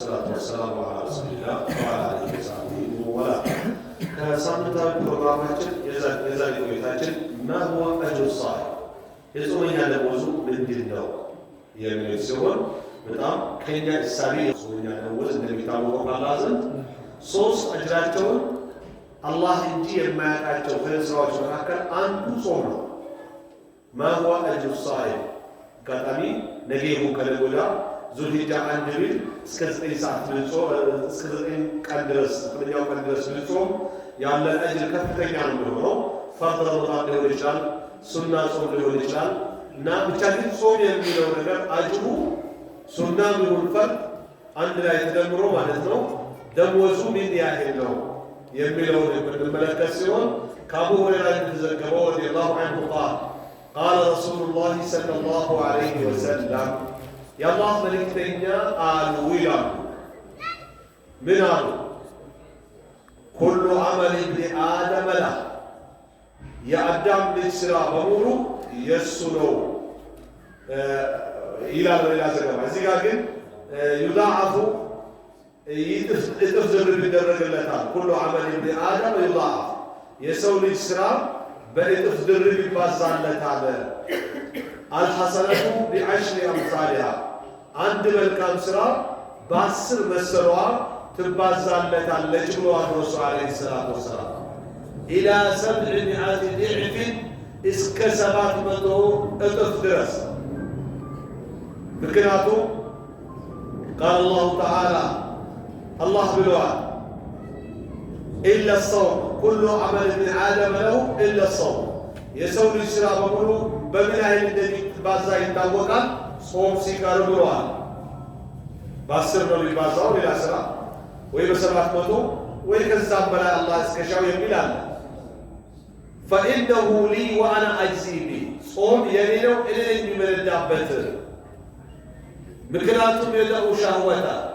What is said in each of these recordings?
والصلاة والسلام على رسول الله وعلى آله وصحبه ومن ከሳምንታዊ ፕሮግራማችን የዛሬ ቆይታችን ما هو أجر الصائم የጾመኛ ደሞዙ ምንድን ነው የሚል ሲሆን በጣም ከኛ እሳቤ የጾመኛ ደሞዝ እንደሚታወቀው በአላህ ዘንድ ሶስት አጅራቸውን አላህ እንጂ የማያውቃቸው ከስራዎች መካከል አንዱ ጾም ነው። ما هو أجر الصائم ቀጣሚ ነገ ይሁን ከነገ ወዲያ ዙልሂጃ አንድ ቢል እስከ 9 ሰዓት ልጾም እስከ 9 ቀን ድረስ ከኛው ቀን ድረስ ልጾም ያለ አጅር ከፍተኛ ነው የሚሆነው። ፈርድ ረመዳን ሊሆን ይችላል፣ ሱና ጾም ሊሆን ይችላል እና ብቻ ግን ጾም የሚለው ነገር አጅሩ ሱና ቢሆን ፈርድ አንድ ላይ ተደምሮ ማለት ነው ደሞዙ ምን ያህል ነው የሚለውን የምንመለከት ሲሆን ከአቡ ሁረይራ የተዘገበው ረዲየላሁ ዐንሁ قال رسول الله صلى الله عليه وسلم يا الله ملكتنا قالوا إلى من قالوا كل عمل ابن آدم له يا آدم للسرا بمولو يسنو إلى زكاة زكاة لكن يضاعف يتفزر بالدرجة التي كل عمل ابن آدم يضاعف يسوي للسرا በእጥፍ ድርብ ይባዛለታል። አልሐሰነቱ ቢዐሽሪ አምሳሊሃ አንድ መልካም ስራ በ10 መሰሏ ትባዛለታለች ብለዋል ረሱል ዓለይሂ ሰላቱ ወሰላም። ኢላ 700 ዲዕፍ እስከ 700 እጥፍ ድረስ። ምክንያቱም ቃል አላሁ ተዓላ አላህ ብለዋል إلا الصوم كل عمل ابن آدم له إلا الصوم يسوي الشراء بقوله بمنها الذي بازا يتوقع صوم سيكار بروان باسر نبي بازا إلى سرا ويبسرات مدو ويكذب بلا الله اسكشاو يميلان فإنه لي وأنا أجزي به صوم يلينو إليني من الدابة مكناتم يدعو شهوتا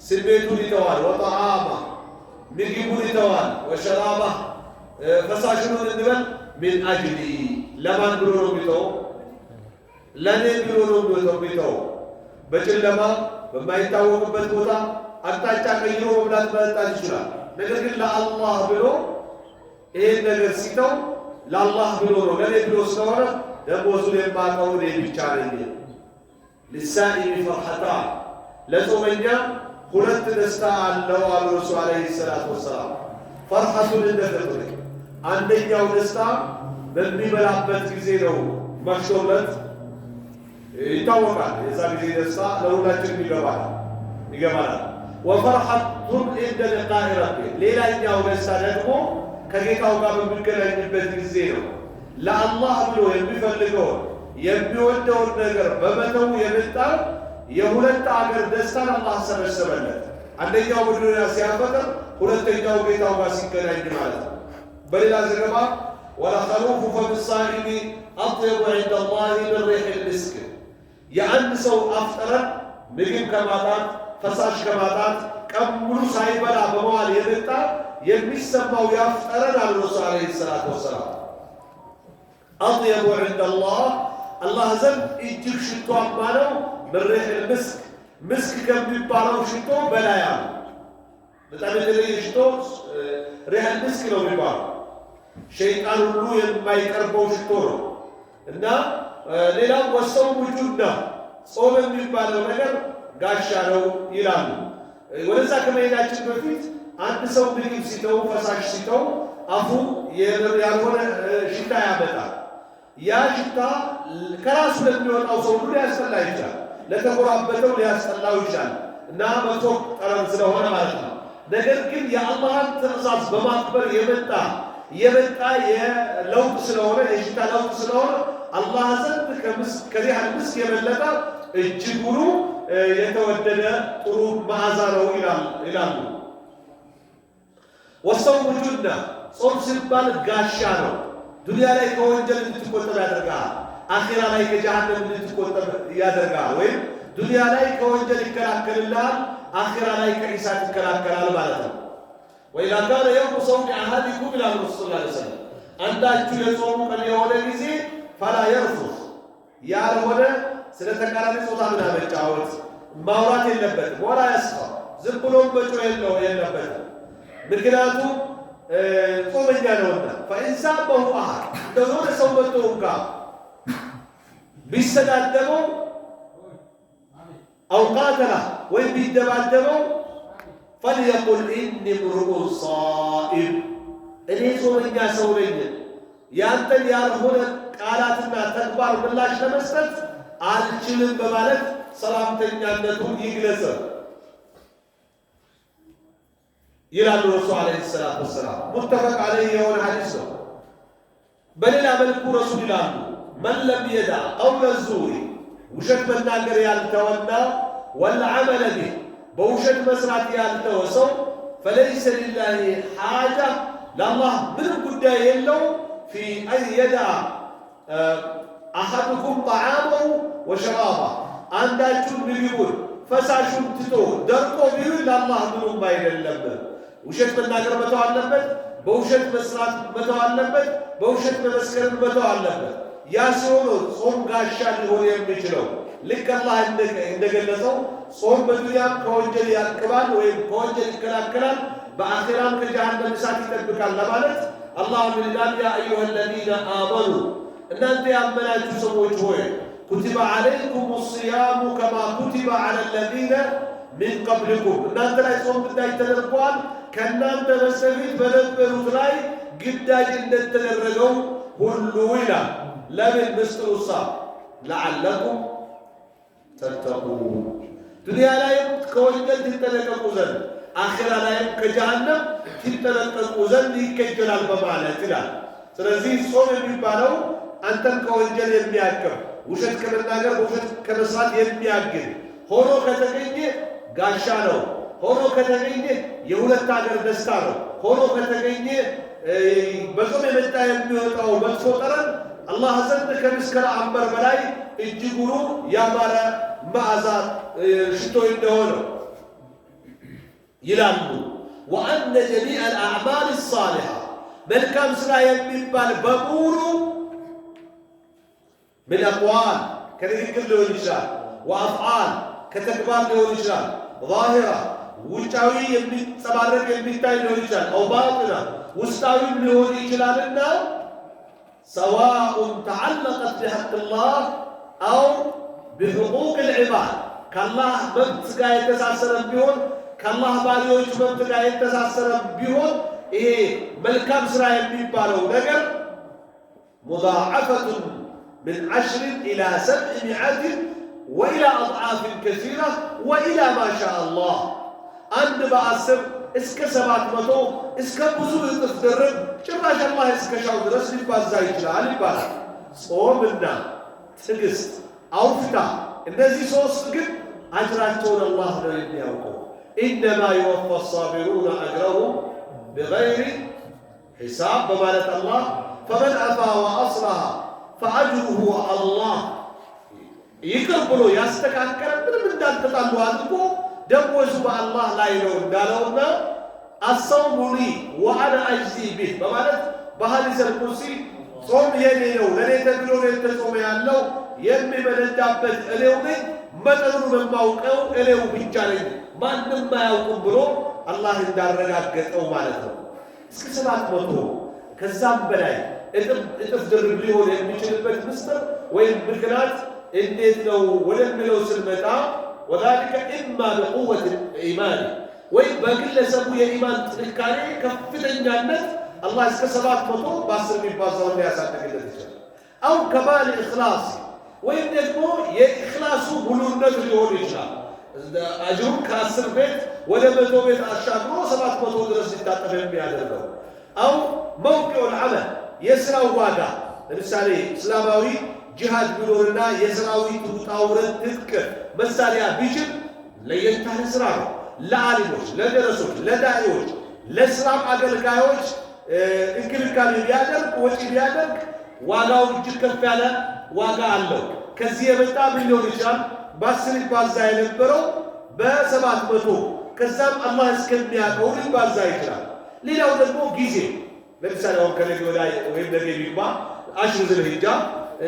سلبيتو لتوال وطعاما ምግቡን ይተዋል ወሸራባ ፈሳሹን እንበል ምን አጅሊ ለማን ብሎ ነው የሚተው? ለኔ ብሎ ነው የሚተው። በጨለማ በማይታወቅበት ቦታ አቅጣጫ ቀይሮ መብላት መጠጣት ይችላል። ነገር ግን ለአላህ ብሎ ይሄን ነገር ሲተው ለአላህ ብሎ ነው ለኔ ብሎ ስለሆነ ደሞዙን የማውቀው እኔ ብቻ ነኝ። للسائل فرحتان ለጾመኛ ሁለት ደስታ አለው አሉ ረሱል ዓለይሂ ሰላቱ ወሰላም። ፈርሐቱን እንደፈጥር አንደኛው ደስታ በሚበላበት ጊዜ ነው። መሽቶለት ይታወቃል። የዛ ጊዜ ደስታ ለሁላችንም ይገባናል። ወፈርሐቱን እንደ ሊቃኢ ረቢ ሌላኛው ደስታ ደግሞ ከጌታው ጋር በሚገናኝበት ጊዜ ነው። ለአላህ ብሎ የሚፈልገውን የሚወደውን ነገር በመተው የመጣ የሁለት አገር ደስታን አላህ ሰበሰበለት። አንደኛው በዱንያ ሲያፈጥር፣ ሁለተኛው ጌታው ጋር ሲገናኝ ማለት ነው። በሌላ ዘገባ ወለኸሉፉ ፈሚ ሳኢሚ አጥየቡ ዐንደ አላህ ሚን ሪሒል ሚስክ የአንድ ሰው አፍጠረን ምግብ ከማጣት ፈሳሽ ከማጣት ቀን ሙሉ ሳይበላ በመዋል የመጣ የሚሰማው ያፍጠረን አሉ ረሱል ዓለይሂ ሰላቱ ወሰላም። አጥየቡ ዐንደ አላህ ዘንድ እጅግ ሽቷማ ነው። በሪሒል ምስክ ምስክ ከሚባለው ሽቶ በላይ አለ። በጣም የተለየ ሽቶ ሪሒል ምስክ ነው የሚባለው። ሸይጣን ሁሉ የማይቀርበው ሽቶ ነው እና ሌላው ወሰው ውጁድ ጾም የሚባለው ነገር ጋሻ ነው ይላሉ። ወደዛ ከመሄዳችን በፊት አንድ ሰው ምግብ ሲተው ፈሳሽ ሲተው አፉ ያልሆነ ሽታ ያመጣል። ያ ሽታ ከራሱ ለሚወጣው ሰው ሁሉ ሊያስጠላ ይችላል። ለተጎራበተው ሊያስጠላው ይችላል እና መጥፎ ጠረን ስለሆነ ማለት ነው። ነገር ግን የአላህን ትእዛዝ በማክበር የመጣ የለውጥ ስለሆነ የሽታ ለውጥ ስለሆነ አላህ ዘንድ ከሪሒል ምስክ የበለጠ እጅጉኑ የተወደደ ጥሩ መዓዛ ነው ይላሉ። ወሰው ውጁድ ጾም ሲባል ጋሻ ነው። ዱንያ ላይ ከወንጀል እንድትቆጠብ ያደርጋል። አኺራ ላይ ከጀሃነም እንድትቆጠብ ያደርጋል። ወይም ዱንያ ላይ ከወንጀል ይከላከልልሃል፣ አኺራ ላይ ከኢሳት ይከላከላል ማለት ነው። ወኢዛ ካነ የውሙ ሰውሚ አሐዲኩም ይላሉ ረሱል ሰለላሁ ዐለይሂ ወሰለም አንዳችሁ የጾሙ ቀን የሆነ ጊዜ ፈላ የርፉስ ያልሆነ ስለ ተቃራኒ ጾታ መጫወት ማውራት የለበትም ወላ ያስፋ ዝም ብሎ በጮህ የለበትም ምክንያቱም ጾመኛ ነውና ፈኢንሳን በሁ አሃድ እንደሆነ ሰው መጥቶ እንኳን ቢሰዳደበው أو قاتله وين بيدبدبوا فليقل إني امرؤ صائم إني صومኛ ሰው ነኝ ያንተን ያልሆነ ቃላትና ተግባር ምላሽ ለመስጠት አልችልም በማለት ሰላምተኛነቱን ይግለጽ ይላሉ ረሱል አለይሂ ሰላቱ ወሰላም ሙተፈቅ ዐለይሂ የሆነ ሐዲስ ነው በሌላ መልኩ ረሱል ይላሉ من لم يدع قول الزور ውሸት መናገር ያልተወና والعمل به በውሸት መስራት ያልተወሰው فليس لله حاجة لله ምንም ጉዳይ የለው في أن يدع أحدكم طعامه وشرابه አንዳችሁ ምግቡን ፈሳሹን ትቶ ደርቆ ቢሆን ለአላህ ምንም አይደለም ውሸት መናገር መተው አለበት በውሸት መስራት መተው አለበት በውሸት መመስከር መተው አለበት ያ ሲሆን ጾም ጋሻ ሊሆን የሚችለው ልክ አላህ እንደገለጸው ጾም በዱንያም ከወንጀል ያቅባል ወይም ከወንጀል ይከላከላል በአኺራም ከጀሃነም እሳት ይጠብቃል ለማለት አላህ ምን ይላል ያ አዩሃ الذين آمنوا እናንተ ያመናችሁ ሰዎች ሆይ كتب عليكم الصيام كما كتب على الذين من قبلكم እናንተ ላይ ጾም ግዳጅ ተደርጓል ከእናንተ በፊት በነበሩት ላይ ግዳጅ እንደተደረገው ሁሉ ይላል ለምን ምስጥሩሳ لعلكم تتقون ዱንያ ላይ ከወንጀል ትጠነቀቁ ዘንድ አኺራ ላይ ከጀሃነም ትጠነቀቁ ዘንድ ይከጀላል በማለት ይላል ስለዚህ ጾም የሚባለው አንተን ከወንጀል የሚያቅብ ውሸት ከመናገር ውሸት ከመስራት የሚያግድ ሆኖ ከተገኘ ጋሻ ነው ሆኖ ከተገኘ የሁለት ሀገር ደስታ ነው ሆኖ ከተገኘ በጾም የመጣ የሚወጣው መጥፎ ጠረን አላህ ዘንድ ከምስከረ አንበር በላይ እጅጉኑ ያማረ መዓዛ ሽቶ እንደሆነ ይላሉ وأن جميع الأعمال الصالحة መልካም ስራ የሚባል በሙሉ من أقوال كنذكر له الإشراء وأفعال كتكبار له الإشراء ظاهرة وجاوي يتبارك المثال له الإشراء أو باطنة وستاوي له الإشراء لنا سواء تعلقت بحق الله أو بحقوق العباد كالله مبتقى يتساسر بيون كالله باليوش مبتقى يتساسر بيون إيه ملكام سراء يبالو نقر مضاعفة من 10 إلى 700 وإلى أضعاف كثيرة وإلى ما شاء الله عند بأسر اسك 700 اسك بزو يتفدرب شراش الله اسك شاو درس لبازا يجلال يبالا صومنا تقست أوفتا النزي صوص قد أجراتون الله نريدني أوقو إنما يوفى الصابرون أجرهم بغير حساب بمالة الله فمن أفا وأصلها فأجره على الله يقبلوا يستكاكر من دان تطلوا عنكم دموزوا مع الله لا يلون قالونا الصوم لي وأنا أجزي به بمعنى بحديث القدسي صوم يلينو لن تقولون يتصوم يالله يمي من الدابت إليوني مدنوا من موقعه إليه بيجارين ما نما يقبلوا الله يدار رقاقت أو مالته اسك سبعة مطلوب كذاب بلاي እጥፍ ሊሆን የሚችልበት ምስጢር ወይም ምክንያት እንዴት ነው ወደሚለው ስንመጣ وذلك إما بقوة الإيمان ወይ በግለሰቡ የኢማን ጥንካሬ ከፍተኛነት አላህ እስከ 700 በ10 የሚባዛው ሊያሳድግለት ይችላል أو كمال إخلاص ወይም ደግሞ የኢኽላሱ ሙሉነት ሊሆን ይችላል አጅሩን ከ10 ቤት ወደ 100 ቤት አሻግሮ 700 ድረስ ሊታጠፍ የሚያደርገው أو موقع العمل የስራው ዋጋ ለምሳሌ እስላማዊ ጂሃድ ቢኖርና የሰራዊት ውጣውረድ ትጥቅ መሳሪያ ቢችል ለየት ያለ ስራ ነው ለዓሊሞች ለደረሶች ለዳዒዎች ለስራም አገልጋዮች እንክብካቤ ቢያደርግ ወጪ ቢያደርግ ዋጋው እጅግ ከፍ ያለ ዋጋ አለው ከዚህ የመጣ ምን ሊሆን ይችላል በ10 ይባዛ የነበረው በ700 ከዛም አላህ እስከሚያውቀው ሊባዛ ይችላል ሌላው ደግሞ ጊዜ ለምሳሌ አሁን ከነገ ወዲያ ወይም ነገ ቢባ 10 ዝልሂጃ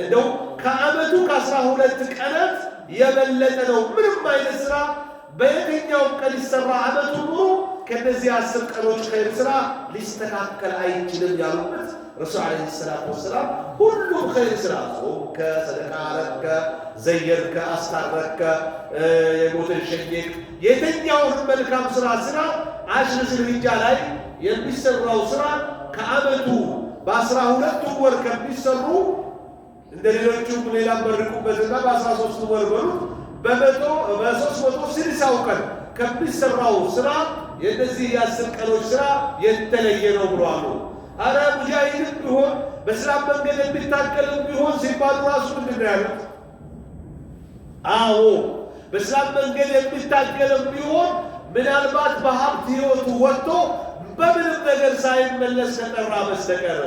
እንደው ከዓመቱ ከ12 ቀናት የበለጠ ነው። ምንም አይነት ስራ በየትኛውም ቀን ይሰራ ዓመቱን ሙሉ ከነዚህ 10 ቀኖች ኸይር ስራ ሊስተካከል አይችልም ያሉበት ረሱል አለይሂ ሰላቱ ወሰላም ሁሉም ኸይር ስራ ጾምከ፣ ሰደቃ አረግከ፣ ዘየርከ፣ አስታረከ፣ የሞተን ሸኘክ የትኛውን መልካም ስራ 10 ዚልሂጃ ላይ የሚሰራው ስራ ከዓመቱ በ12 ወር ከሚሰሩ እንደ ሌሎቹም ሌላ መርቁበትና በ13 ወር በሉት በ360 ቀን ከሚሰራው ስራ የነዚህ የ10 ቀኖች ስራ የተለየ ነው ብለዋል። አረ ሙጃሂድም ቢሆን በእስላም መንገድ የሚታገልም ቢሆን ሲባሉ ራሱ ምንድን ነው ያሉት? አዎ በእስላም መንገድ የሚታገልም ቢሆን ምናልባት በሀብት ህይወቱ ወጥቶ በምንም ነገር ሳይመለስ ከቀራ በስተቀር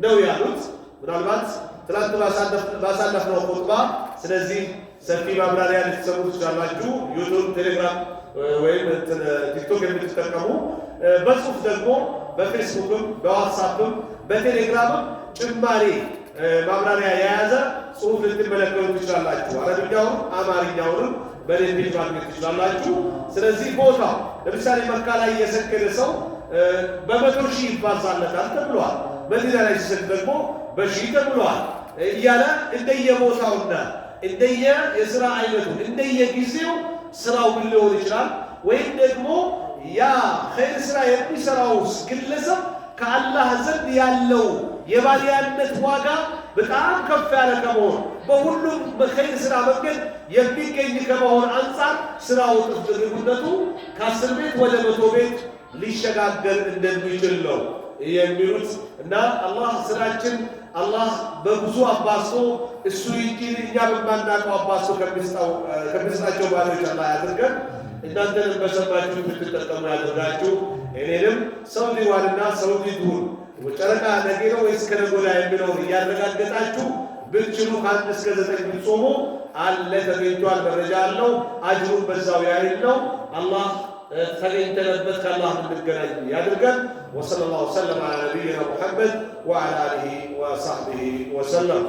ነው ያሉት። ምናልባት ትላንት ባሳለፍነው ኹጥባ ስለዚህ ሰፊ ማብራሪያ ልትሰሙ ትችላላችሁ። ዩቱብ፣ ቴሌግራም ወይም ቲክቶክ የምትጠቀሙ በጽሁፍ ደግሞ በፌስቡክም በዋትስአፕም በቴሌግራምም ጭማሪ ማብራሪያ የያዘ ጽሁፍ ልትመለከቱ ትችላላችሁ። አረብኛውን አማርኛውንም በሌሎች ማግኘት ትችላላችሁ። ስለዚህ ቦታው ለምሳሌ መካ ላይ የሰገደ ሰው በ100 ሺህ ይባዛለታል ተብሏል። መዲና ላይ ሲሰግድ ደግሞ በሺህ ተብሏል እያለ እንደየቦታውና እንደየ የሥራ አይነቱ እንደየጊዜው ስራው ሊሆን ይችላል። ወይም ደግሞ ያ ኸይር ስራ የሚሰራው ግለሰብ ከአላህ ዘንድ ያለው የባሪያነት ዋጋ በጣም ከፍ ያለ ከመሆን በሁሉም በኸይር ስራ መንገድ የሚገኝ ከመሆን አንፃር ስራው ጥፍጥርነቱ ከ10 ቤት ወደ 100 ቤት ሊሸጋገር እንደሚችል ነው የሚሉት እና አላህ ስራችን አላህ በብዙ አባሶ እሱ እንጂ እኛ በማናውቀው አባሶ ከሚስጣቸው ባሪዎች አላህ ያድርገን። እናንተንም በሰማችሁ የምትጠቀሙ ያድርጋችሁ። እኔንም ሰውዲ ዋልና ሰውዲ ዱር ጨረቃ ነገ ነው ወይስ ከነገ ወዲያ የሚለውን እያረጋገጣችሁ ብትችሉ ከ1 እስከ 9 ብትጾሙ አለ ተገኝቷል። መረጃ አለው። አጅሩን በዛው ያህል ነው። አላህ ተገኝተንበት ከአላህ እንድንገናኝ ያድርገን። ወሰለላሁ ወሰለም ዐላ ነቢይና ሙሐመድ ወዐላ አሊሂ ወሰሕቢሂ ወሰለም።